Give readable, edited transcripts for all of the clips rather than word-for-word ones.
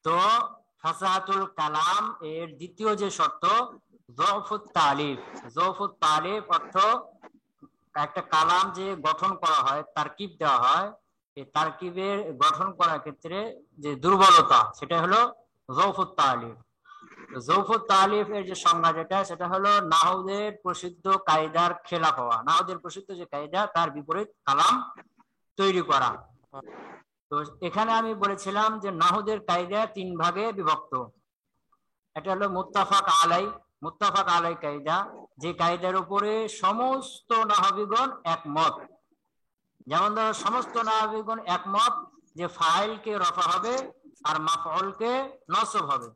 তো ফাসাহাতুল কালাম এর দ্বিতীয় যে শর্ত যৌফুত তালিফ। যৌফুত তালিফ অর্থ একটা কালাম যে গঠন করা হয়, তারকিব দেওয়া হয়, এই তারকিবের গঠন করার ক্ষেত্রে যে দুর্বলতা সেটা হলো যৌফুত তালিফ। যৌফুত তালিফ এর যে সংজ্ঞা যেটা, সেটা হলো নাহউদের প্রসিদ্ধ কায়দার খেলাফ হওয়া, নাহউদের প্রসিদ্ধ যে কায়দা তার বিপরীত কালাম তৈরি করা। তো এখানে আমি বলেছিলাম যে নাহউদের কায়দা তিন ভাগে বিভক্ত। এটা হলো মুত্তাফাক আলাই। মুত্তাফাক আলাই কায়দা, যে কায়দার উপরে সমস্ত নাহবিগণ একমত। যেমন ধরো সমস্ত নাহবিগণ একমত যে ফাইলকে রফা হবে আর মাফউলকে নসব হবে,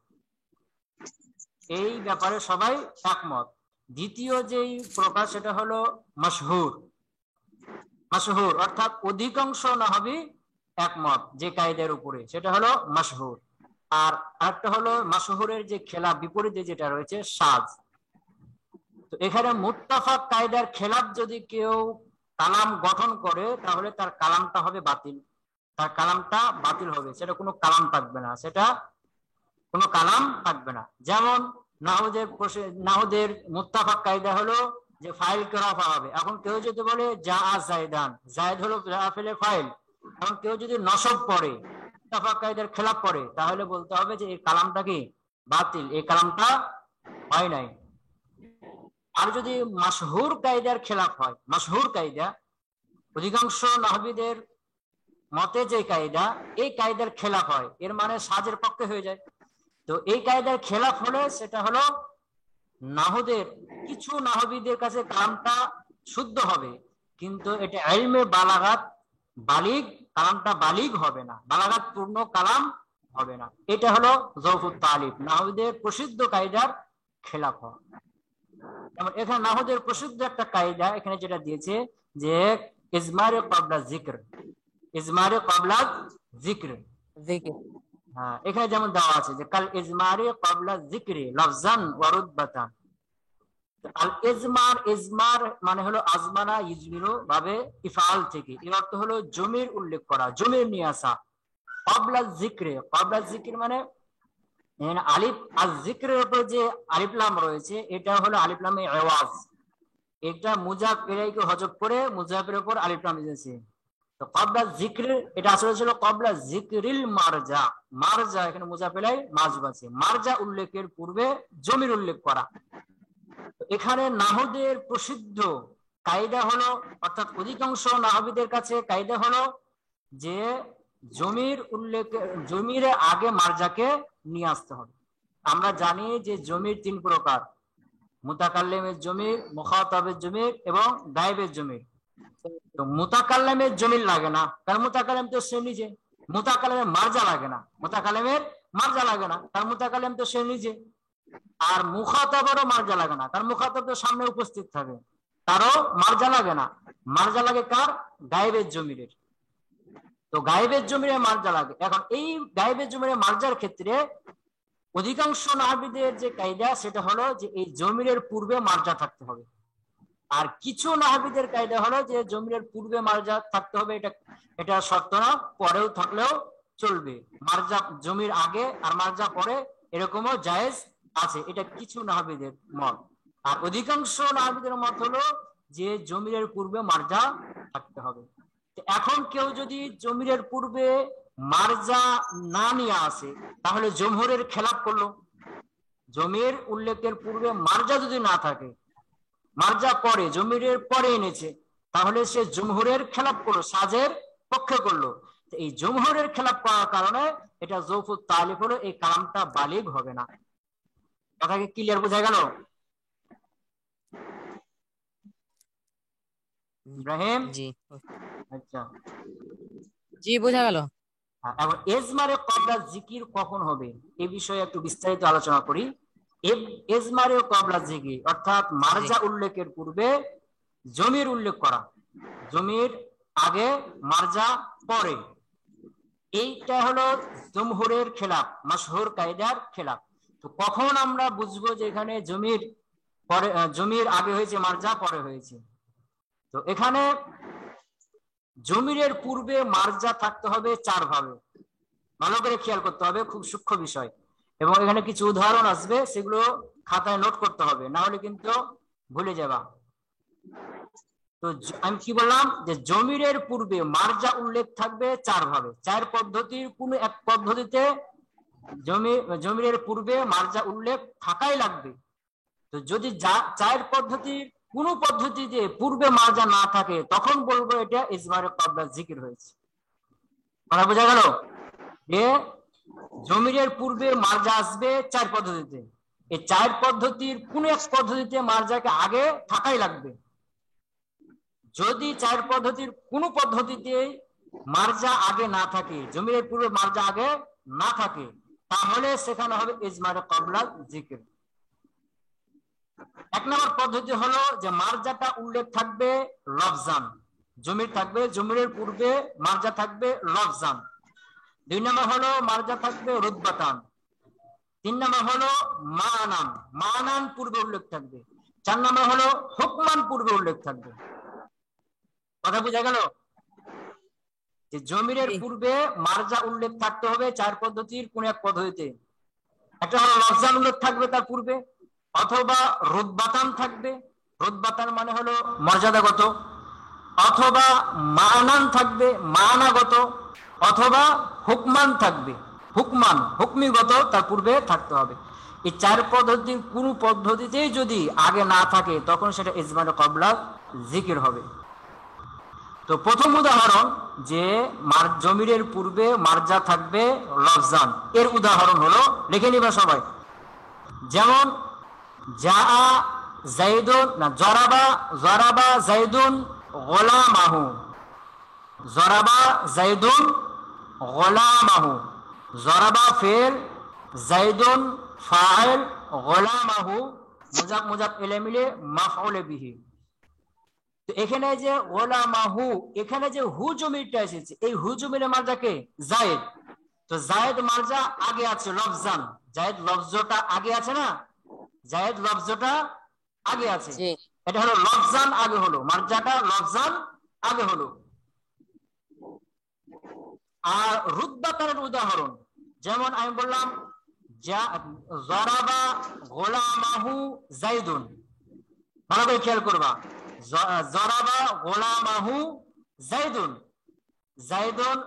এই ব্যাপারে সবাই একমত। দ্বিতীয় যেই প্রকার সেটা হলো মাশহুর। মাশহুর অর্থাৎ অধিকাংশ নাহবী একমত যে কায়দার উপরে, সেটা হলো মাশহুর। আর একটা হলো মাশহুরের যে খেলাফ, বিপরীতে যেটা রয়েছে শায। তো এখানে মুত্তাফাক কায়দার খেলাফ যদি কেউ কালাম গঠন করে, তাহলে তার কালামটা হবে বাতিল। তার কালামটা বাতিল হবে, সেটা কোনো কালাম থাকবে না, সেটা কোনো কালাম থাকবে না। যেমন নাহউদের মুত্তাফাক কায়দা হলো যে ফাইলকে রফা হবে। এখন কেউ যদি বলে জা জায়দান, জায়দ হলো ফেলে ফাইল, এখন কেউ যদি নসব পড়ে, মুত্তাফাক কায়দার খেলাফ করে, তাহলে বলতে হবে যে এই কালামটা কি বাতিল, এই কালামটা হয় নাই। আর যদি মাশহুর কায়দার খেলাফ হয়, মাশহুর কায়দা অধিকাংশ নাহবীদের মতে যে কায়দা, এই কায়দার খেলাফ হয়, এর মানে সাজের পক্ষে হয়ে যায়। তো এই কায়দার খেলাফ হলে সেটা হলো নাহদের কিছু নাহবীদের কাছে কালামটা শুদ্ধ হবে, কিন্তু এটা ইলমে বালাগাত বালিগ, কালামটা বালিগ হবে না, বালাগাত পূর্ণ কালাম হবে না। এটা হলো যৌফুত তালিফ, নাহবীদের প্রসিদ্ধ কায়দার খেলাফ হওয়া। যেমন এখানে নাহদের প্রসিদ্ধ একটা কায়দা এখানে যেটা দিয়েছে যে ইজমারে ক্বাবলা যিকর। ইজমারে ক্বাবলা যিকর, হ্যাঁ, এখানে যেমন দেওয়া আছে যে কাল ইজমারে ক্বাবলা যিকরি লাফজান ওয়া রুতবাতান। আল ইজমার, ইজমার মানে হলো আজমানা ইজমিরু ভাবে ইফআল থেকে, এর অর্থ হলো জমির উল্লেখ করা, জমির নিয়ে আসা। ক্বাবলা যিকরি, ক্বাবলা যিকর মানে আলিফ আর যিকরের উপর যে আলিফ লাম রয়েছে, এটা হলো আলিফ লামে ইওয়াজ। এটা মুজাফ ইলাইহিকে হযফ করে মুজাফের উপর আলিফ লাম এসেছে। তো ক্বাবলা যিকর এটা আসলে ছিল ক্বাবলা যিকরিল মারজা। মারজা এখানে মুজাফ ইলাইহি মাযুফ আছে, মারজা উল্লেখের পূর্বে জমির উল্লেখ করা। এখানে নাহদের প্রসিদ্ধ কায়দা হলো, অর্থাৎ অধিকাংশ নাহবীদের কাছে কায়দা হলো যে জমির উল্লেখ, জমির আগে মারজাকে নিয়ে আসতে হবে। আমরা জানি যে জমির তিন প্রকার, মুতাকাল্লিমের জমির, মুখাতাবের জমির এবং গায়েবের জমির। তো মুতাকাল্লিমের জমির লাগে না, কারণ মুতাকাল্লিম তো সে নিজে। মুতাকাল্লিমের মারজা লাগে না, মুতাকাল্লিমের মারজা লাগে না, কারণ মুতাকাল্লিম তো সে নিজে। আর মুখাতাবেরও মারজা লাগে না, কারণ মুখাতাব তো সামনে উপস্থিত থাকে, তারও মারজা লাগে না। মারজা লাগে কার? গায়েবের জমিরের। তো গায়েবের জমিরে মারজা লাগে। এখন এই গায়েবের জমিরে মারজার ক্ষেত্রে অধিকাংশ নাহবীদের যে কায়দা সেটা হলো যে এই জমিরের পূর্বে মারজা থাকতে হবে। আর কিছু নাহবীদের কায়দা হলো যে জমিরের পূর্বে মারজা থাকতে হবে, এটা শর্ত না, পরেও থাকলেও চলবে। মারজা জমির আগে আর মারজা পরে, এরকমও জায়েজ আছে। এটা কিছু নাহবীদের মত। আর অধিকাংশ নাহবীদের মত হলো যে জমিরের পূর্বে মারজা থাকতে হবে। এখন কেউ যদি জমিরের পূর্বে মারজা না নিয়ে আসে, তাহলে জমহুরের খেলাফ করলো। জমির উল্লেখের পূর্বে মারজা যদি না থাকে, মারজা পরে জমিরের পরে এনেছে, তাহলে সে জমহুরের খেলাফ করলো, সাজের পক্ষে করলো। এই জমহুরের খেলাফ করার কারণে এটা যৌফুত তালিফ হলো, এই কালামটা বালিগ হবে না। কথা কি ক্লিয়ার বোঝা গেল ইব্রাহিম? জি, আচ্ছা, জি বোঝা গেল। এখন এজমারে ক্বাবলা যিকির কখন হবে এই বিষয়ে একটু বিস্তারিত আলোচনা করি। এজমারে ক্বাবলা যিকির অর্থাৎ মারজা উল্লেখের পূর্বে জমির উল্লেখ করা, জমির আগে মারজা পরে, এইটা হলো জমহুরের খেলাফ, মাশহুর কায়দার খেলাফ। তো কখন আমরা বুঝবো যে এখানে জমির পরে, জমির আগে হয়েছে মারজা পরে হয়েছে? তো এখানে জমিরের পূর্বে মারজা থাকতে হবে চার ভাবে। ভালো করে খেয়াল করতে হবে, খুব সূক্ষ্ম বিষয়। এবং এখানে কিছু উদাহরণ আসবে, সেগুলো খাতায় নোট করতে হবে, না হলে কিন্তু ভুলে যাবা। তো আমি কি বললাম যে জমিরের পূর্বে মার্জা উল্লেখ থাকবে 4 ভাবে। 4 পদ্ধতির কোন এক পদ্ধতিতে জমিরের পূর্বে মার্জা উল্লেখ থাকাই লাগবে। তো যদি 4 পদ্ধতির কোন পদ্ধতিতে পূর্বে মার্জা না থাকে, তখন বলবো এটা ইজমারে ক্বাবলা জিকির হয়েছে। কথা বোঝা গেল? যে জমিরের পূর্বে মার্জা আসবে 4 পদ্ধতিতে, এই 4 পদ্ধতির কোন এক পদ্ধতিতে মার্জাকে আগে থাকাই লাগবে। যদি 4 পদ্ধতির কোন পদ্ধতিতে মার্জা আগে না থাকে, জমিরের পূর্বে মার্জা আগে না থাকে, তাহলে সেখানে হবে ইজমারে ক্বাবলা জিকির। 1 নম্বর পদ্ধতি হলো যে মার্জাটা উল্লেখ থাকবে লফজান, জমির থাকবে, জমিরের পূর্বে মার্জা থাকবে লফজান। 2 নম্বর হলো মার্জা থাকবে রুতবাতান। 3 নম্বর হলো মানান, মানান পূর্বে উল্লেখ থাকবে। 4 নম্বর হলো হুকমান পূর্বে উল্লেখ থাকবে। কথা বোঝা গেল? যে জমিরের পূর্বে মার্জা উল্লেখ থাকতে হবে 4 পদ্ধতির কোন এক পদ্ধতিতে। একটা হলো লফজান উল্লেখ থাকবে তার পূর্বে, অথবা রুতবাতান থাকবে, রুতবাতান মানে হলো মর্যাদাগত, অথবা মানান থাকবে মানাগত, অথবা হুকমান থাকবে, হুকমান হুকমিগত তার পূর্বে থাকতে হবে। এই 4 পদ্ধতির কোন পদ্ধতিতেই যদি আগে না থাকে, তখন সেটা ইজমারে ক্বাবলা জিকির হবে। তো প্রথম উদাহরণ যে জমিরের পূর্বে মার্জা থাকবে লফজান, এর উদাহরণ হলো, লিখে নিবা সবাই। যেমন জাআ যাইদুন, না জরাবা যাইদুন গোলামাহু, জরাবা যাইদুন গোলামাহু, জরাবা ফেল, যাইদুন ফাইল, গোলামাহু মুজাফ মুজাফ ইলাইহি মিলে মাফউল বিহি। তো এখানে যে গোলামাহু, এখানে যে হু জমিরটা এসেছে, এই হু জমিরের মার্জাকে জায়েদ। তো জায়েদ মার্জা আগে আছে লফজান, জায়েদ লফজটা আগে আছে না, জায়েদ লফজটা আগে আছে, এটা হলো লফজান আগে হলো, মার্জাটা লফজান আগে হলো। আর রুতবাতানের উদাহরণ, যেমন আমি বললাম জরাবা গোলামাহু যাইদুন, ভালো করে খেয়াল করবা, জরাবা গোলামাহু যাইদুন, যাইদুন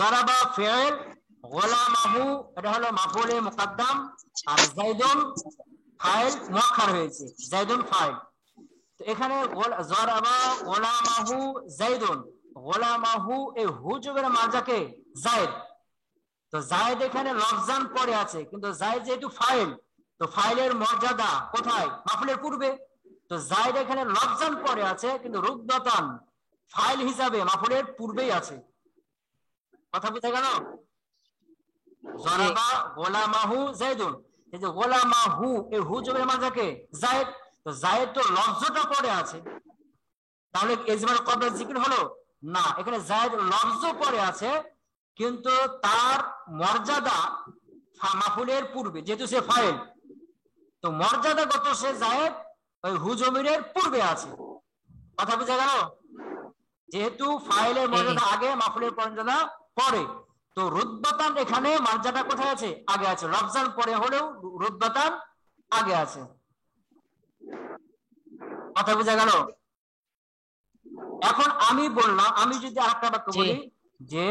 জরাবা ফেল, গোলামাহু এটা হলো মাফউলে মুকদ্দাম, আর যাইদুন ফাইল মুআক্খার হয়েছে, যাইদুন ফাইল। তো এখানে জরাবা গোলামাহু যাইদুন, গোলামাহু এই হু জমির মার্জাকে জায়েদ। তো জায়েদ এখানে লফজান পরে আছে, কিন্তু জায়েদ যেহেতু ফাইল, তো ফাইলের মর্যাদা কোথায়? মাফউলের পূর্বে। তো জায়েদ এখানে লফজান পরে আছে, কিন্তু রুতবাতান ফাইল হিসাবে মাফউলের পূর্বেই আছে। কথা বুঝা গেল? জরাবা গোলামাহু যাইদুন, এই যে গোলামাহু এই হু জমির মার্জাকে জায়েদ, তো জায়েদ তো লফজটা পরে আছে, তাহলে ইজমারে ক্বাবলা জিকির হলো না। এখানে জায়েদ লফজ পরে আছে, কিন্তু তার মর্যাদা মাফউলের পূর্বে, যেহেতু সে ফাইল, তো মর্যাদাগত সে জায়েদ ওই হু জমিরের পূর্বে আছে। কথা বুঝা গেল? যেহেতু ফাইলের মর্যাদা আগে, মাফউলের মর্যাদা পরে, তো রুতবাতান এখানে মর্যাদা কোথায় আছে? আগে আছে। লফজান পরে হলেও রুতবাতান আগে আছে। কথা বুঝা গেল? এখন আমি বললাম, আমি যদি আরেকটা বাক্য বলি যে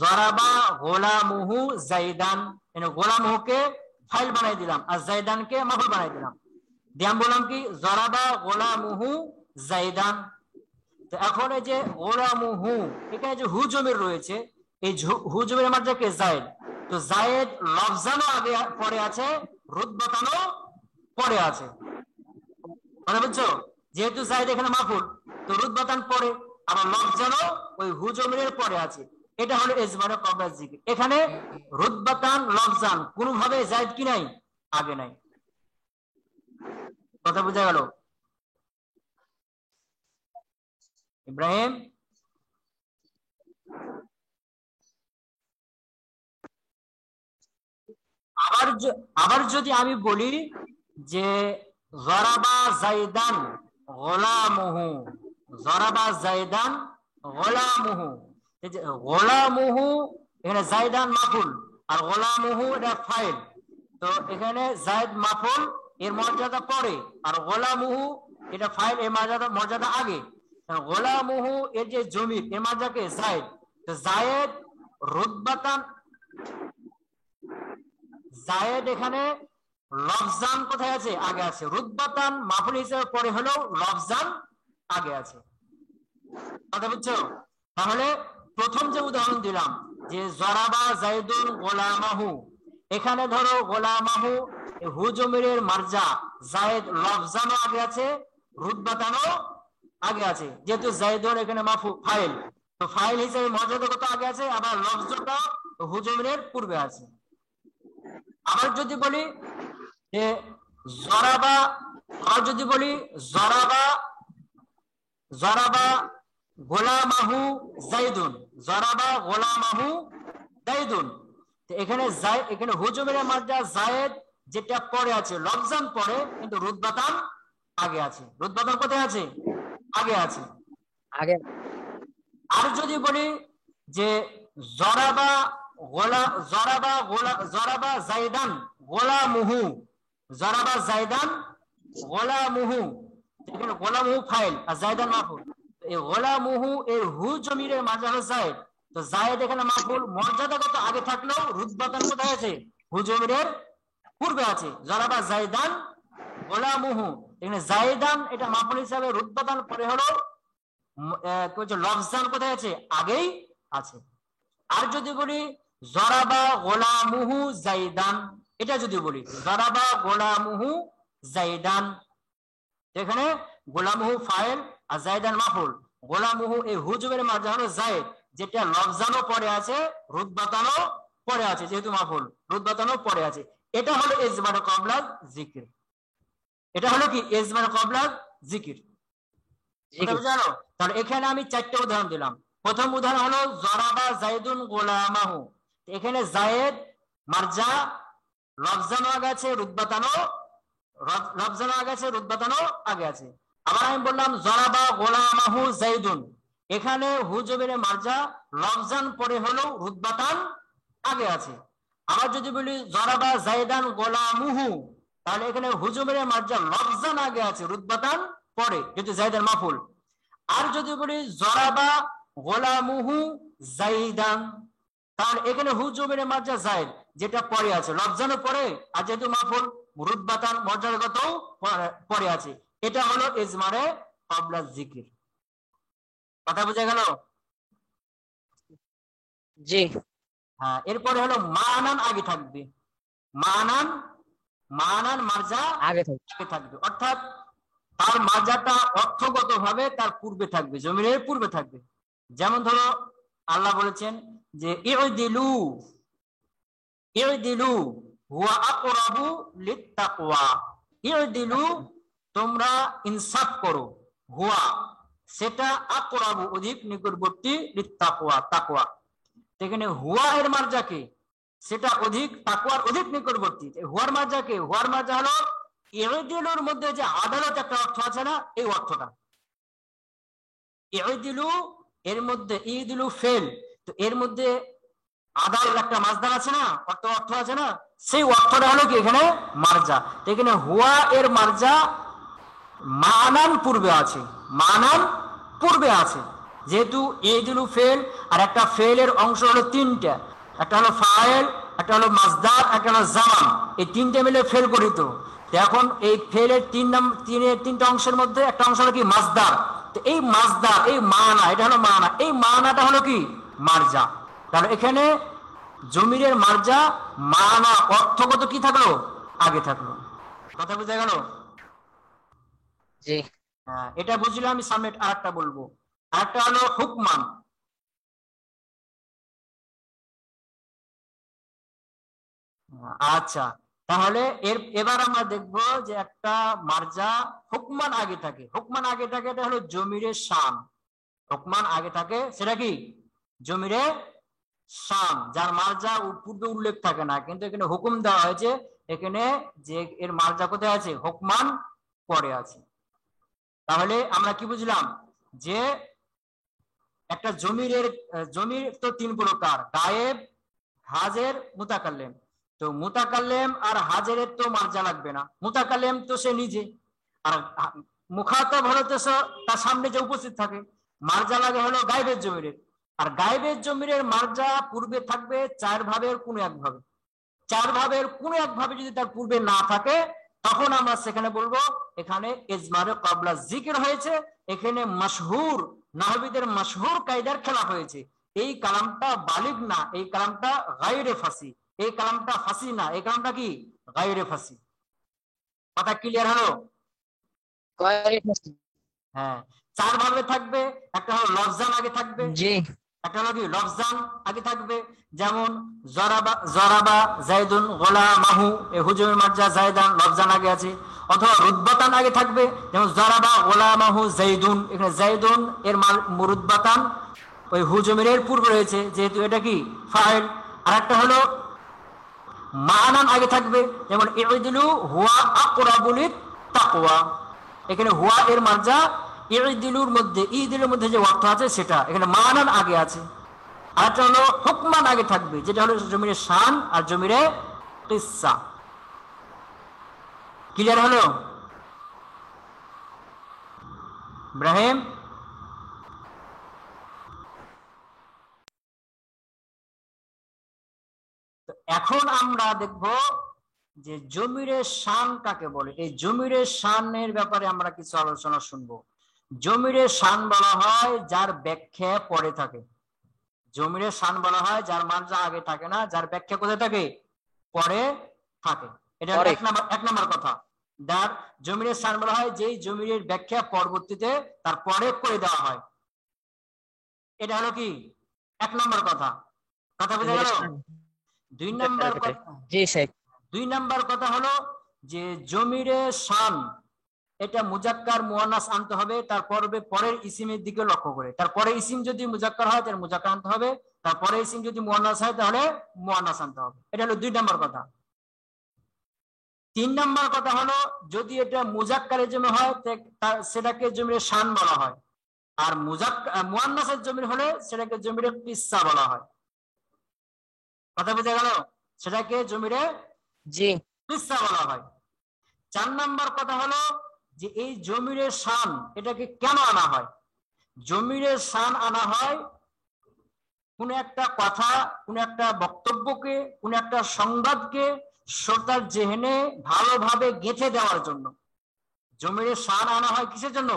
জরাবা গোলামুহু যাইদান, মানে গোলামুহুকে ফাইল বানাই দিলাম আর যাইদানকে মাফউল বানাই দিলাম, দিয়ে আমি বললাম কি জরাবা গোলামুহু যাইদান। তো এখন এই যে গোলামুহু, এখানে যে হু জমির রয়েছে, এই হু জমির মার্জাকে জায়েদ, তো জায়েদ লফজানও আগে পরে আছে, রুতবাতানও পরে আছে। মানে বুঝছো? যেহেতু জায়েদ এখানে মাফউল, তো রুতবাতান পরে, আবার লফজানও ওই হু জমিরের পরে আছে। এটা হলো ইজমারে ক্বাবলা জিকির। এখানে রুতবাতান লফজান কোনোভাবে জায়েদ কি নাই? আগে নাই। কথা বুঝা গেল ইব্রাহিম? আবার যদি আমি বলি যে জরাবা যাইদান গোলামুহু, জরাবা যাইদান গোলামুহু, এই যে গোলামুহু এখানে জাইদান মাফুল আর গোলামুহু এটা ফাইল। তো এখানে জায়দ মাফুল এর মর্যাদা পরে, আর গোলামুহু এটা ফাইল এর মর্যাদা আগে। গোলামুহু এর যে জমির এর মর্যাদাকে জায়দ, তো জায়দ রুতবাতান, জায়েদ এখানে লফজান কোথায় আছে? আগে আছে। রুতবাতান মাফুল হিসেবে পরে হলো লফজান আগে আছে। কথা বুঝছো? তাহলে প্রথম যে উদাহরণ দিলাম যে জরাবা জাইদুন গোলামাহু, এখানে ধরো গোলামাহু হু জমিরের মারজা জায়েদ লফজানও আগে আছে, রুতবাতানও আগে আছে। যেহেতু জাইদুন এখানে মাফু ফাইল, তো ফাইল হিসেবে মর্যাদা কত আগে আছে, আবার লফজটা হু জমিরের পূর্বে আছে। আবার যদি বলি যে জরাবা, আর যদি বলি জরাবা জরাবা গোলামাহু জাইদুন, জরাবা গোলামাহু জাইদুন, তো এখানে এখানে হুজুমের মারজা জায়েদ যেটা পরে আছে লফজান পরে, কিন্তু রুতবাতান আগে আছে। রুতবাতান কোথায় আছে? আগে আছে আগে। আর যদি বলি যে জরাবা জরাবা জাইদান গোলামুহু, জরাবা জাইদান গোলামুহু, এখানে গোলামুহু ফাইল আর জাইদান মাফুল। এই গোলামুহু এর হু জমিরের মাঝে হলো জায়েদ, তো জায়েদ এখানে মাফুল মর্যাদাগত আগে থাকলেও রুতবাতান কোথায় আছে? হু জমিরের পূর্বে আছে। জরাবা জাইদান গোলামুহু, এখানে জাইদান এটা মাফুল হিসাবে, রুতবাতান পরে হলো লফজান কোথায় আছে? আগেই আছে। আর যদি বলি জরাবা গোলামুহু জাইদান, এটা যদি বলি জরাবা গোলামুহু জাইদান, এখানে গোলামুহু ফাইল আর জাইদান মাফুল। গোলামুহু এই হুজুবের মাঝে হলো জায়েদ, যেটা লফজানও পরে আছে, রুতবাতানও পরে আছে, যেহেতু মাফুল রুতবাতানও পরে আছে। এটা হলো ইজমার ক্বাবলা জিকির। এটা হলো কি? ইজমার ক্বাবলা জিকির। জানো? তাহলে এখানে আমি 4টা উদাহরণ দিলাম। প্রথম উদাহরণ হলো জরাবা জাইদুন গোলামাহু, এখানে জায়েদ মারজা লফজানও আগে আছে, লফজানও আগে আছে, রুতবাতানও আগে আছে। আবার আমি বললাম জরাবা গোলামাহু জাইদুন, এখানে হুজুবের মারজা লফজান পরে হলো, রুতবাতান আগে আছে। আবার যদি বলি জরাবা জাইদান গোলামুহু, তাহলে এখানে হুজুবের মারজা লফজান আগে আছে, রুতবাতান পরে, যেহেতু জাইদান মাফুল। আর যদি বলি জরাবা গোলামুহু জাইদান, তাহলে এখানে হুজুবের মারজা জায়েদ যেটা পরে আছে, লফজানও পরে, আর যেহেতু মাফুল রুতবাতান মর্যাদাগত পরে আছে। এটা হলো ইজমারে ক্বাবলা জিকির। কথা বোঝা গেল? জি। হ্যাঁ, এরপরে হলো মানান আগে থাকবে। মানান মারজা আগে থাকবে, অর্থাৎ তার মারজাটা অর্থগতভাবে তার পূর্বে থাকবে, জমিনের পূর্বে থাকবে। যেমন ধরো আল্লাহ বলেছেন যে ইউদিলু হুয়া আকরাবু লিত্তাকওয়া, ইউদিলু তোমরা ইনসাফ করো, হুয়া সেটা আকরাবু অধিক নিকটবর্তী, লিত্তাকওয়া তাকওয়া, এখানে হুয়া এর মারজাকে সেটা অধিক, তাকওয়ার অধিক নিকটবর্তী। হুয়ার মারজাকে, হুয়ার মারজা হলো ইউদিলুর মধ্যে যে আদালত একটা অর্থ আছে না, এই অর্থটা। ইউদিলু এর মধ্যে ইউদিলু ফেল, তো এর মধ্যে আদাল একটা মাজদার আছে না, অর্থ আছে না, সেই অর্থটা হলো কি এখানে মারজা। এখানে হুয়া এর মারজা মানান পূর্বে আছে, মানান পূর্বে আছে, যেহেতু ইউদিলু ফেল, আর একটা ফেলের অংশ হলো 3টা, একটা হলো ফাইল, একটা হলো মাজদার, একটা হলো জামান, এই 3টে মিলে ফেল গঠিত। এখন এই ফেলের 3টা অংশের মধ্যে একটা অংশ হলো কি মাজদার, তো এই মাজদার এই মানা, এটা হলো মানা, এই মানাটা হলো কি মারজা। তাহলে এখানে জমিরের মারজা মানা অর্থগত কি থাকলো? আগে থাকলো। কথা বুঝা গেল? জি। হ্যাঁ, এটা বুঝলে আমি সামনে আরেকটা বলবো। আরেকটা হলো হুকমান। আচ্ছা, তাহলে এবার আমরা দেখবো যে একটা মারজা হুকমান আগে থাকে। হুকমান আগে থাকে, এটা হলো জমিরের শান। হুকমান আগে থাকে, সেটা কি জমিরের শান, যার মারজা পূর্বে উল্লেখ থাকে না, কিন্তু এখানে হুকুম দেওয়া হয়েছে, এখানে যে এর মারজা কোথায় আছে? হুকমান পরে আছে। তাহলে আমরা কি বুঝলাম? যে একটা জমির তো 3 প্রকার, গায়েব, হাজের মুতাকাল্লিম। তো মুতাকাল্লিম আর হাজেরের তো মার্জা লাগবে না, মুতাকাল্লিম তো সে নিজে, আর মুখাতাব হলো তো তার সামনে যে উপস্থিত থাকে। মার্জা লাগে হলো গায়েবের জমিরের, আর গায়েবের জমিরের মার্জা পূর্বে থাকবে 4 ভাবের কোনো এক ভাবে। 4 ভাবের কোনো এক ভাবে যদি তার পূর্বে না থাকে, তখন আমরা সেখানে বলবো এখানে ইজমারে ক্বাবলা জিকির হয়েছে, এখানে মাশহুর নাহবিদের মাশহুর কায়দার খেলাফ হয়েছে। এই কালামটা বালিগ না, এই কালামটা গায়রে ফাসি, এই কালামটা ফাসি না, এই কালামটা কি গায়রে ফাসি। কথা ক্লিয়ার হলো? হ্যাঁ, 4 ভাবে থাকবে। একটা হলো লফজান আগে থাকবে, জি। একটা হলো কি লফজান আগে থাকবে, যেমন জরাবা জরাবা জাইদুন গোলামাহু, এই হুজুমের মার্জা জাইদান লফজান আগে আছে। অথবা রুতবাতান আগে থাকবে, যেমন জরাবা গোলামাহু জাইদুন, এখানে জাইদুন এর রুতবাতান ওই হুজুমের পূর্বে রয়েছে, যেহেতু এটা কি ফাইল। আর একটা হলো মানান আগে থাকবে, যেমন ইউদিলু হুয়া আকরাবুল তাকওয়া, এখানে হুয়া এর মার্জা ইদিলুর মধ্যে, ইদিলুর মধ্যে যে অর্থ আছে সেটা এখানে মানান আগে আছে। আর একটা হলো হুকমান আগে থাকবে, যেটা হলো জমিরে শান আর জমিরে কিসসা। ক্লিয়ার হলো ইব্রাহিম? এখন আমরা দেখব যে জমিরে শান কাকে বলে। এই জমিরে শানের ব্যাপারে আমরা কিছু আলোচনা শুনবো। জমিরে শান বলা হয় যার ব্যাখ্যা পরে থাকে। জমিরে শান বলা হয় যার মার্জা আগে থাকে না, যার ব্যাখ্যা কোথায় থাকে? পরে থাকে। এটা এক নম্বর কথা। যার জমিরে শান বলা হয় যেই জমিরের ব্যাখ্যা পরবর্তীতে তার পরে করে দেওয়া হয়, এটা হলো কি 1 নম্বর কথা। কথা বুঝে গেল? 2 নম্বর কথা, জি স্যার, 2 নম্বর কথা হলো যে জমিরে শান এটা মুজাক্কার মুয়ান্নাস আনতে হবে, তারপরে পরের ইসিমের দিকে লক্ষ্য করে। তারপরে ইসিম যদি মুজাক্কার হয় তাহলে মুজাক্কার আনতে হবে, তারপরে ইসিম যদি মুয়ান্নাস হয় তাহলে মুয়ান্নাস আনতে হবে। এটা হলো 2 নম্বর কথা। 3 নম্বর কথা হলো যদি এটা মুজাক্কারের জমি হয় সেটাকে জমিরে শান বলা হয়, আর মুয়ান্নাসের জমি হলে সেটাকে জমিরে কিসসা বলা হয়। কথা বুঝে গেল? সেটাকে জমিরে জি কিসসা বলা হয়। 4 নম্বর কথা হলো যে এই জমিরের শান এটাকে কেন আনা হয়? জমিরের শান আনা হয় কোন একটা কথা, কোন একটা বক্তব্যকে, কোন একটা সংবাদকে শ্রোতার জেহেনে ভালোভাবে গেঁথে দেওয়ার জন্য। জমিরের শান আনা হয় কিসের জন্য?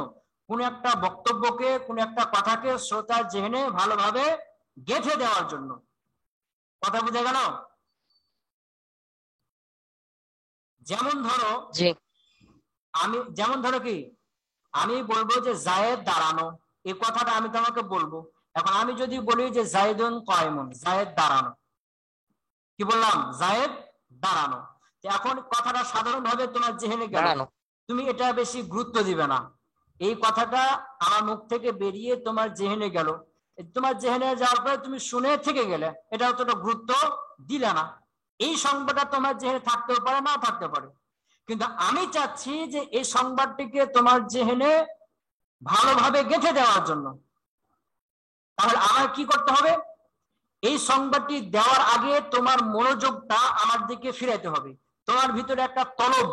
কোন একটা বক্তব্যকে, কোন একটা কথাকে শ্রোতার জেহেনে ভালোভাবে গেঁথে দেওয়ার জন্য। কথা বুঝে গেল? যেমন ধরো কি আমি বলবো যে জায়েদ দাঁড়ানো, এই কথাটা আমি তোমাকে বলবো। এখন আমি যদি বলি যে জায়েদুন কায়েমুন, জায়েদ দাঁড়ানো, কি বললাম? জায়েদ দাঁড়ানো। এখন কথাটা সাধারণভাবে তোমার জেহেনে গেল, তুমি এটা বেশি গুরুত্ব দিবে না। এই কথাটা আমার মুখ থেকে বেরিয়ে তোমার জেহেনে গেল, তোমার জেহেনে যাওয়ার পরে তুমি শুনে থেকে গেলে, এটা অতটা গুরুত্ব দিলে না। এই সংবাদটা তোমার জেহেনে থাকতেও পারে, নাও থাকতে পারে, কিন্তু আমি চাচ্ছি যে এই সংবাদটিকে তোমার জেহেনে ভালোভাবে গেঁথে দেওয়ার জন্য। তাহলে আমার কি করতে হবে? এই সংবাদটি দেওয়ার আগে তোমার মনোযোগটা আমার দিকে ফিরাইতে হবে। তোমার ভিতরে একটা তলব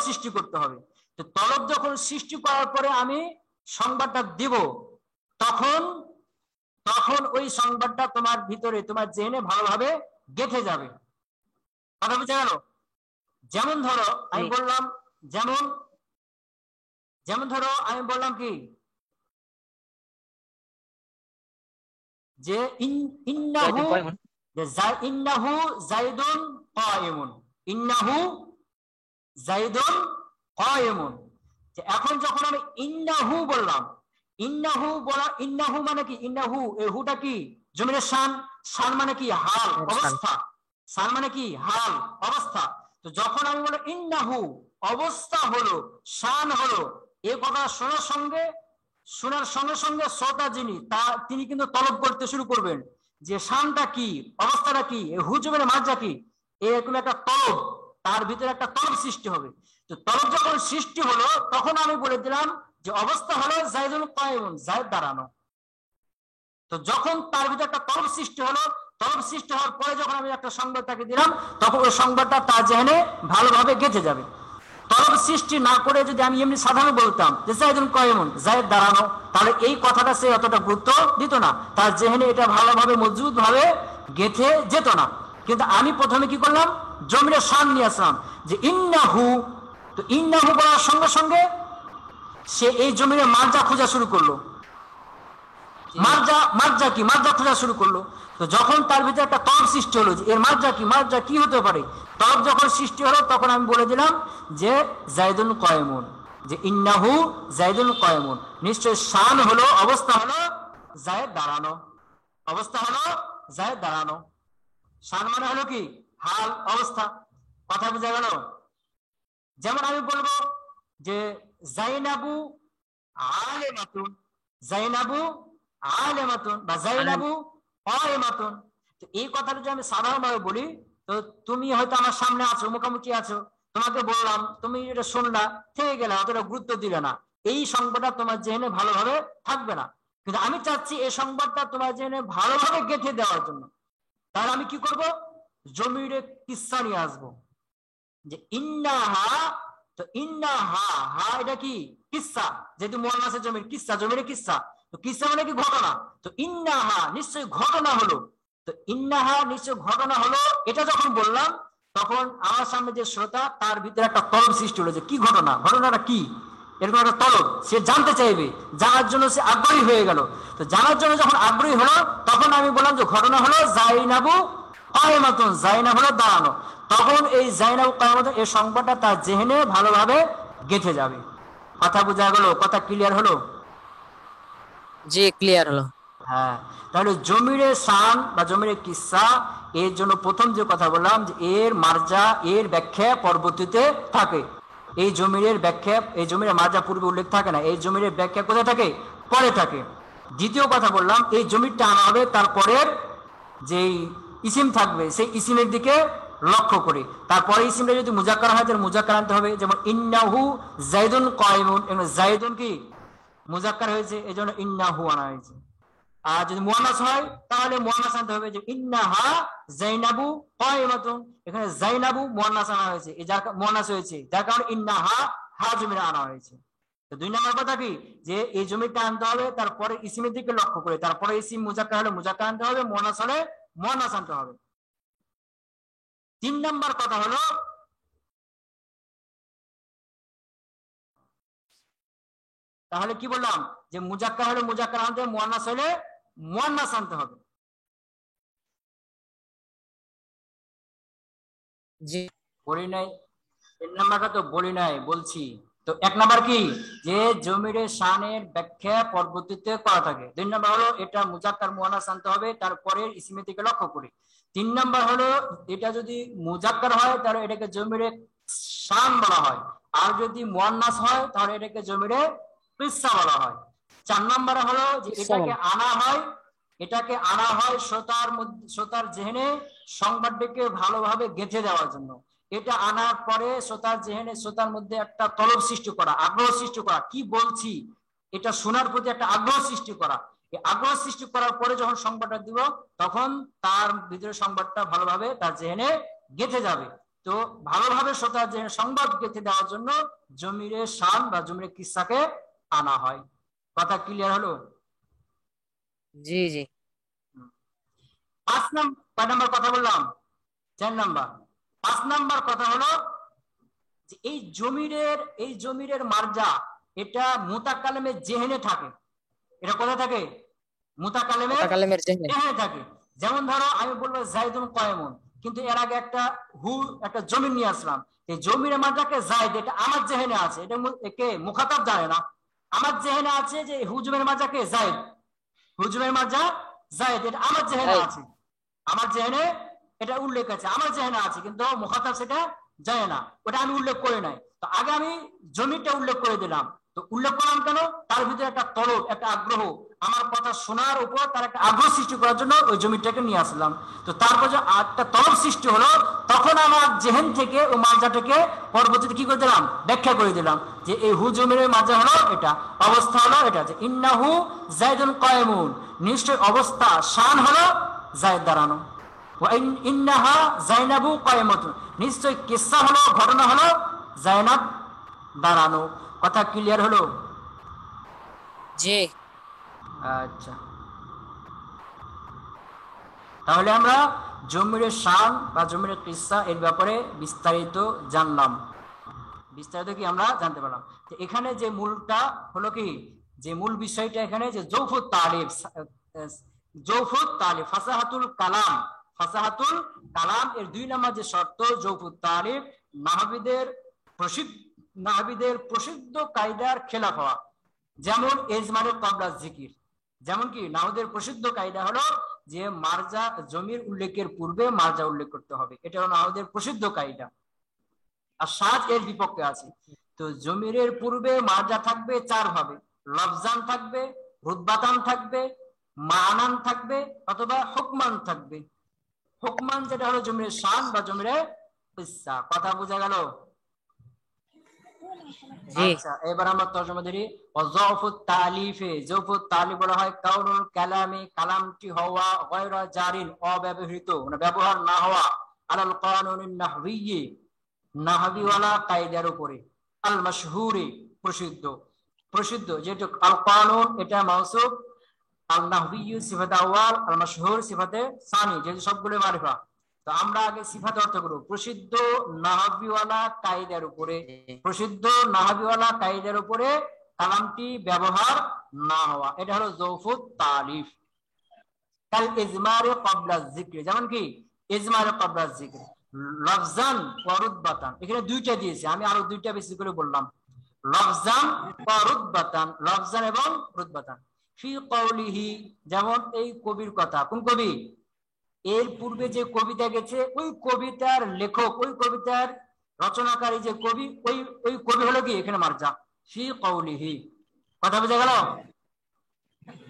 সৃষ্টি করতে হবে। তো তলব যখন সৃষ্টি করার পরে আমি সংবাদটা দিব, তখন ওই সংবাদটা তোমার ভিতরে, তোমার জেনে ভালোভাবে গেঁথে যাবে। কথা বুঝে গেল? যেমন ধরো আমি বললাম, যেমন ধরো আমি বললাম কি যে ইন্নাহু জাইদুন কায়েমুন, ইন্নাহু জাইদুন কায়েমুন। এখন যখন আমি ইন্নাহু বললাম, ইন্নাহু মানে কি? ইন্নাহু, এই হুটা কি? জমির শান। শান মানে কি? হাল, অবস্থা। শান মানে কি? হাল, অবস্থা। তো যখন আমি বলি ইন্নাহু অবস্থা হলো, শান হলো, এই কথা শোনার সঙ্গে সঙ্গে শ্রোতা তিনি কিন্তু তলব করতে শুরু করবেন যে শানটা কি, অবস্থাটা কি, হুজুমের মার্জা কি, এরকম একটা তলব, তার ভিতরে একটা তলব সৃষ্টি হবে। তো তলব যখন সৃষ্টি হলো তখন আমি বলে দিলাম যে অবস্থা হলো জাইদুল কায়েমুন, জায়েদ দাঁড়ানো। তো যখন তার ভিতরে একটা তলব সৃষ্টি হলো তলব সৃষ্টি হওয়ার পরে যখন আমি একটা সংবাদ তাকে দিলাম, তখন ওই সংবাদটা তার জেহেনে ভালোভাবে গেঁথে যাবে। তলব সৃষ্টি না করে যদি আমি এমনি সাধারণ বলতাম যে জায়েদুন কায়েমুন, জায়েদ দাঁড়ানো, তাহলে এই কথাটা সে অতটা গুরুত্ব দিত না, তার জেহেনে এটা ভালোভাবে মজবুত ভাবে গেঁথে যেত না। কিন্তু আমি প্রথমে কি করলাম, জমিরে শান নিয়ে আসলাম যে ইন্নাহু। তো ইন্নাহু বলার সঙ্গে সঙ্গে সে এই জমিরে মার্জা খোঁজা শুরু করলো। মার্জা কি, মার্জা খোঁজা শুরু করলো। তো যখন তার ভিতরে একটা তলব সৃষ্টি হলো যে এর মার্জা কি হতে পারে, তলব যখন সৃষ্টি হলো তখন আমি বলে দিলাম যে জাইদুন কায়েমুন, যে ইন্নাহু জাইদুন কায়েমুন। নিশ্চয় শান হলো, অবস্থা হলো জায়েদ দাঁড়ানো, অবস্থা হলো জায়েদ দাঁড়ানো। শান মানে হলো কি, হাল, অবস্থা। কথা বোঝা গেল? যেমন আমি বলবো যে জাইনাবু আলেমাতুন, জাইনাবু আলেমাতুন বা জাইনাবু কায়েমাতুন। তো এই কথাটা যদি আমি সাধারণভাবে বলি, তো তুমি হয়তো আমার সামনে আছো, মুখোমুখি আছো, তোমাকে বললাম, তুমি এটা শুনলা, থেকে গেলে, অতটা গুরুত্ব দিলে না, এই সংবাদটা তোমার জেনে ভালোভাবে থাকবে না। কিন্তু আমি চাচ্ছি এই সংবাদটা তোমার জেনে ভালোভাবে গেঁথে দেওয়ার জন্য। তাহলে আমি কি করব, জমিরে কিসসা নিয়ে আসবো যে ইন্নাহা। তো ইন্নাহা, হা এটা কি কিসসা, যেহেতু মুআন্নাসের জমির কিসসা, জমিরে কিসসা। তো কিসসা মানে কি, ঘটনা। তো ইন্নাহা নিশ্চয়ই ঘটনা হলো। তো ইন্নাহা নিশ্চয় ঘটনা হলো, এটা যখন বললাম তখন আমার সামনে যে শ্রোতা, তার ভিতরে একটা তলব সৃষ্টি হলো যে কি ঘটনা, ঘটনাটা কি, এরকম একটা তলব, সে জানতে চাইবে, জানার জন্য সে আগ্রহী হয়ে গেল। তো জানার জন্য যখন আগ্রহী হলো, তখন আমি বললাম যে ঘটনা হলো জাইনাবু কায়েমাতুন, জাইনাব হলো দাঁড়ানো। তখন এই জাইনাবু কায়েমাতুন এই সংবাদটা তার জেহেনে ভালোভাবে গেঁথে যাবে। কথা বোঝা গেল? কথা ক্লিয়ার হলো? জি, ক্লিয়ার হলো। হ্যাঁ, তাহলে জমিরে শান বা জমিরে কিসসা, এর জন্য প্রথম যে কথা বললাম যে এর মার্জা, এর ব্যাখ্যা পরবর্তীতে থাকে। এই জমিরের ব্যাখ্যা, এই জমিরের মার্জা পূর্বে উল্লেখ থাকে না, এই জমিরের ব্যাখ্যা কোথায় থাকে, পরে থাকে। দ্বিতীয় কথা বললাম, এই জমিরটা আনা হবে তারপরের যেই ইসিম থাকবে সেই ইসিমের দিকে লক্ষ্য করে। তারপরে ইসিমটা যদি মুজাক্কার হয় তাহলে মুজাক্কার আনতে হবে। যেমন ইন্নাহু জাইদুন কায়েমুন, জাইদুন কি মুজাক্কার হয়েছে, এই জন্য ইন্নাহু আনা হয়েছে। আর যদি মুয়ান্নাস হয় তাহলে মুয়ান্নাস আনতে হবে, যে ইন্নাহা জাইনাবু কায়েমাতুন। এখানে জাইনাবু মুয়ান্নাস আনা হয়েছে, এই যার মুয়ান্নাস হয়েছে, যার কারণে ইন্নাহা হা জমিরে আনা হয়েছে। তো দুই নম্বর কথা কি, যে এই জমিটা আনতে হবে তারপরে ইসিমের দিকে লক্ষ্য করে, তারপরে ইসিম মুজাক্কার হলে মুজাক্কার আনতে হবে, মুয়ান্নাস হলে মুয়ান্নাস আনতে হবে। তিন নম্বর কথা হলো, তাহলে কি বললাম, যে মুজাক্কার হলে মুজাক্কার আনতে হবে, মুয়ান্নাস হলে মুয়ান্নাস আনতে হবে। জি, বলি নাই? তিন নাম্বারটা তো বলি নাই, বলছি তো। এক নাম্বার কি, যে জমিরে শানের ব্যাখ্যা পরবর্তীতে করা থাকে। দুই নাম্বার হলো এটা মুজাক্কার মুয়ান্নাস আনতে হবে, তারপরে ইসমের দিকে লক্ষ্য করে। তিন নাম্বার হলো এটা যদি মুজাক্কার হয় তাহলে এটাকে জমিরে শান বলা হয়, আর যদি মুয়ান্নাস হয় তাহলে এটাকে জমিরে কিসসা বলা হয়। চার নাম্বার হলো যে এটাকে আনা হয় শ্রোতার জেহেনে সংবাদটিকে ভালোভাবে গেঁথে দেওয়ার জন্য। এটা আনার পরে শ্রোতার জেহেনে, শ্রোতার মধ্যে একটা তলব সৃষ্টি করা, আগ্রহ সৃষ্টি করা, কি বলছি এটা শোনার প্রতি একটা আগ্রহ সৃষ্টি করা। এই আগ্রহ সৃষ্টি করার পরে যখন সংবাদটা দিব, তখন তার ভিতরে সংবাদটা ভালোভাবে তার জেহেনে গেঁথে যাবে। তো ভালোভাবে শ্রোতার জেহেনে সংবাদ গেঁথে দেওয়ার জন্য জমিরে শান বা জমিরে কিসসাকে আনা হয়। কথা ক্লিয়ার হলো? জি, জি। কয় নাম্বার কথা বললাম? 4 নাম্বার। 5 নাম্বার কথা হলো যে এই জমিরের মার্জা এটা মুতাকাল্লিমের জেহেনে থাকে। এটা কোথায় থাকে? মুতাকাল্লিমের জেহেনে থাকে। যেমন ধরো আমি বলবো জাইদুন কায়েমুন, কিন্তু এর আগে একটা জমির নিয়ে আসলাম, এই জমিরের মার্জাকে জাইদ, এটা আমার জেহেনে আছে, এটা একে মুখাতাব জানে না। আমার জেহেনে আছে যে হুজুমের মার্জাকে জাইদ, হুজুমের মার্জা জাইদ, এটা আমার জেহেনে আছে, আমার জেহেনে এটা উল্লেখ আছে, আমার জেহেনে আছে, কিন্তু মুখাতাব সেটা জানে না, ওটা আমি উল্লেখ করে নাই। তো আগে আমি জমিটা উল্লেখ করে দিলাম। তো উল্লেখ করলাম কেন? তার ভিতরে একটা তলব, একটা আগ্রহ, আমার কথা শোনার উপর তার একটা আগ্রহ সৃষ্টি করার জন্য ওই জমিটাকে নিয়ে আসলাম। তো তারপর যে একটা তলব সৃষ্টি হলো, তখন আমার জেহেন থেকে ওই মার্জাটাকে পরবর্তীতে কি করে দিলাম, ব্যাখ্যা করে দিলাম যে এই হুজুমের মার্জা হলো এটা, অবস্থা হলো এটা, যে ইন্নাহু জাইদুন কায়েমুন, নিশ্চয় অবস্থা, শান হলো জায়েদ দাঁড়ানো। ওয়া ইন্নাহা জাইনাবু কায়েমাতুন, নিশ্চয় কিসসা হলো, ঘটনা হলো জাইনাব দাঁড়ানো। কথা ক্লিয়ার হলো? জি আচ্ছা, তাহলে আমরা জমিরের শান বা জমিরের কিসসা এর ব্যাপারে বিস্তারিত জানলাম, বিস্তারিত কি আমরা জানতে পারলাম। তো এখানে যে মূলটা হলো কি, যে মূল বিষয়টা এখানে যে যৌফুত তালিফ, যৌফুত তালিফ ফাসাহাতুল কালাম, ফাসাহাতুল কালাম এর 2 নম্বর যে শর্ত যৌফুত তালিফ, নাহবিদের প্রসিদ্ধ কায়দার খেলাফ হওয়া। যেমন এজমারে ক্বাবলা যিকির, যেমন কি নাহবিদের প্রসিদ্ধ কায়দা হলো যে মারজা, জমির উল্লেখের পূর্বে মারজা উল্লেখ করতে হবে, এটা হলো নাহবিদের প্রসিদ্ধ কায়দা। আর সাজ এর বিপক্ষে আছে। তো জমিরের পূর্বে মারজা থাকবে 4 ভাবে, লফজান থাকবে, রুতবাতান থাকবে, মানান থাকবে, অথবা হুকমান থাকবে। হুকমান যেটা হলো জমিরের শান বা জমিরের কিসসা। কথা বোঝা গেল? জি আচ্ছা, এবার আমরা তরজমা ধরি। ওয়াযফুত তালিফে, যৌফুত তালিফ বলা হয় কাউনুল কালামি, কালামটি হওয়া, গায়রা জারিন, অব্যবহৃত, মানে ব্যবহার না হওয়া, আলাল কানুনিন নাহবিয়্যি, নাহবিওয়ালা কায়দার উপরে, আল মাশহুরি, প্রসিদ্ধ, প্রসিদ্ধ যেটা আল কানুন এটা মাউসুফ, আল নাহবিয়্যু সিফাত আউয়াল, আল মাশহুর সিফাতে সানি, যেহেতু সবগুলো মারিফা। তো আমরা আগে সিফাত অর্থ করব প্রসিদ্ধ নাহবিওয়ালা কায়দার উপরে, প্রসিদ্ধ নাহবিওয়ালা কায়দার উপরে কালামটি ব্যবহার না হওয়া, এটা হলো যৌফুত তালিফ। কাল ইজমারে ক্বাবলা যিকরি, যেমন কি ইজমারে ক্বাবলা যিকরি, লফজান ওয়া রুতবাতান, এখানে 2টা দিয়েছে, আমি আরো 2টা বেশি করে বললাম, লফজান ওয়া রুতবাতান, লফজান এবং রুতবাতান। ফি কওলিহি, যেমন এই কবির কথা, কোন কবি? এর পূর্বে যে কবিতা গেছে ওই কবিতার লেখক, ওই কবিতার রচনাকারী যে কবি, ওই কবি হলো কি এখানে মারজা, ফি কওলিহি। কথা বোঝা গেল?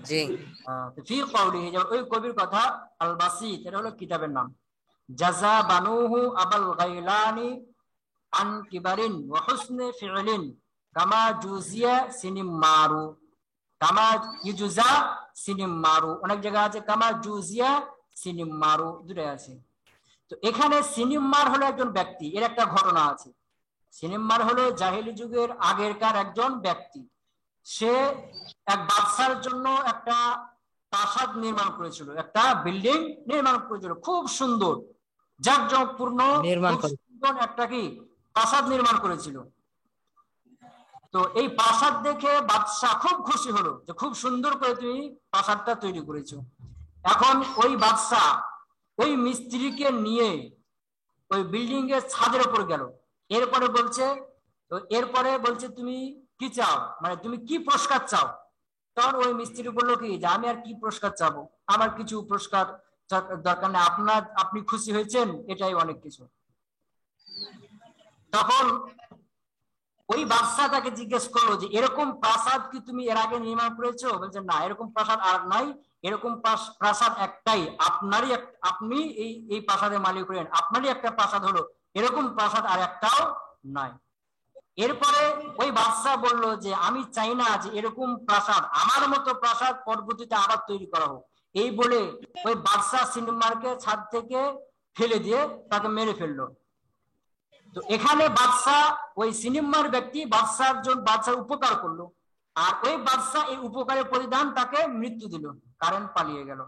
জি ফি কওলিহি, যেমন ওই কবির কথা। আল বাসিত এটা হলো কিতাবের নাম। জাযা বানুহু আবাল গাইলানি আন কিবারিন ওয়া হুসনি ফি'লিন কামা জুজিয়া সিনিমারু, কামা ইউজা সিনিমারু, অনেক জায়গা আছে কামা জুজিয়া সিনিমারু, দুটোই আছে। তো এখানে সিনিমার হলো একজন ব্যক্তি, এর একটা ঘটনা আছে। সিনিমার হলো জাহিলি যুগের আগেরকার একজন ব্যক্তি। সে এক বাদশার জন্য একটা প্রাসাদ নির্মাণ করেছিল, একটা বিল্ডিং নির্মাণ করেছিল, খুব সুন্দর, জাঁকজমকপূর্ণ, নির্মাণ খুব করে। সুন্দর একটা কি প্রাসাদ নির্মাণ করেছিল। তো এই প্রাসাদ দেখে বাদশা খুব খুশি হলো যে খুব সুন্দর করে তুমি প্রাসাদটা তৈরি করেছো। এখন ওই বাদশা ওই মিস্ত্রিকে নিয়ে ওই বিল্ডিং এর ছাদের উপর গেল। এরপরে বলছে তুমি কি চাও, মানে তুমি কি পুরস্কার চাও? তখন ওই মিস্ত্রি বললো কি যে আমি আর কি পুরস্কার চাবো, আমার কিছু পুরস্কার দরকার নেই, আপনি খুশি হয়েছেন এটাই অনেক কিছু। তখন ওই বাদশা তাকে জিজ্ঞেস করলো যে এরকম প্রাসাদ কি তুমি এর আগে নির্মাণ করেছো? বলছে না, এরকম প্রাসাদ আর নাই, এরকম প্রাসাদ একটাই, আপনি এই প্রাসাদের মালিক হলেন, আপনারই একটা প্রাসাদ হলো, এরকম প্রাসাদ আর একটাও নাই। এরপরে ওই বাদশা বলল যে আমি চাই না যে এরকম প্রাসাদ, আমার মতো প্রাসাদ পরবর্তীতে আবার তৈরি করা হোক। এই বলে ওই বাদশা সিনেমারকে ছাদ থেকে ফেলে দিয়ে তাকে মেরে ফেললো। তো এখানে বাদশা, ওই সিনেমার ব্যক্তি বাদশার উপকার করলো, আর ওই বাদশা এই উপকারের প্রতিদান তাকে মৃত্যু দিল, কারেন্ট পালিয়ে গেল।